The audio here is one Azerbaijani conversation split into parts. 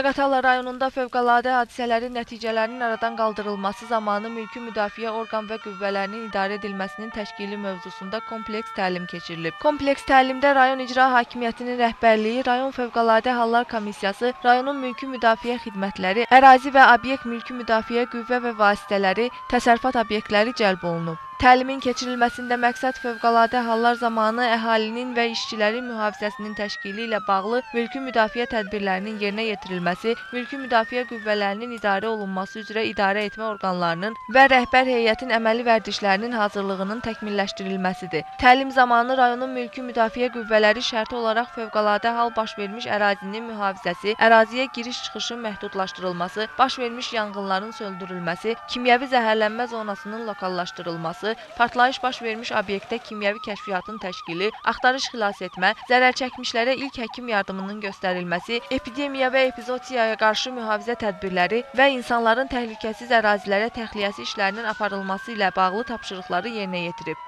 Zaqatala rayonunda fövqəladə hadisələrin nəticələrinin aradan qaldırılması zamanı mülki müdafiə orqan və qüvvələrinin idarə edilməsinin təşkili mövzusunda kompleks təlim keçirilib. Kompleks təlimdə rayon icra hakimiyyətinin rəhbərliyi, rayon Fövqəladə Hallar Komissiyası, rayonun mülki müdafiə xidmətləri, ərazi və obyekt mülki müdafiə qüvvə və vasitələri, təsərrüfat obyektləri cəlb olunub. Təlimin keçirilməsində məqsəd fövqəladə hallar zamanı əhalinin və işçilərin mühafizəsinin təşkili ilə bağlı mülki müdafiə tədbirlərinin yerinə yetirilməsi, mülki müdafiə qüvvələrinin idarə olunması üzrə idarə etmə orqanlarının və rəhbər heyətin əməli vərdişlərinin hazırlığının təkmilləşdirilməsidir. Təlim zamanı rayonun mülki müdafiə qüvvələri şərti olaraq fövqəladə hal baş vermiş ərazinin mühafizəsi, əraziyə giriş-çıxışın məhdudlaşdırılması, baş vermiş yanğınların söndürülməsi, kimyəvi zəhərlənmə zonasının lokallaşdırılması, partlayış baş vermiş obyektdə kimyəvi kəşfiyyatın təşkili, axtarış xilas etmə, zərər çəkmişlərə ilk həkim yardımının göstərilməsi, epidemiya və epizotiyaya qarşı mühafizə tədbirləri və insanların təhlükəsiz ərazilərə təxliyəsi işlərinin aparılması ilə bağlı tapşırıqları yerinə yetirib.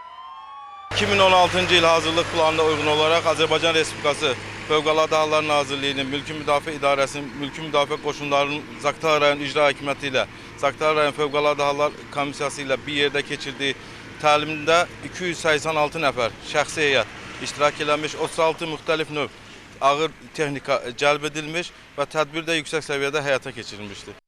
2016-cı il hazırlıq planına uyğun olaraq Azərbaycan Respublikası Fövqəladə Hallar Nazirliyinin Mülki Müdafiə İdarəsinin Mülki Müdafiə Qoşunlarının Zaqatala rayon icra hakimiyyəti ilə Zaqatala rayon Fövqəladə Hallar Komissiyası ilə bir yerdə keçirdiyi təlimdə 286 nəfər şəxsi heyət iştirak eləmiş, 36 müxtəlif növ ağır texnika cəlb edilmiş və tədbir də yüksək səviyyədə həyata keçirilmişdir.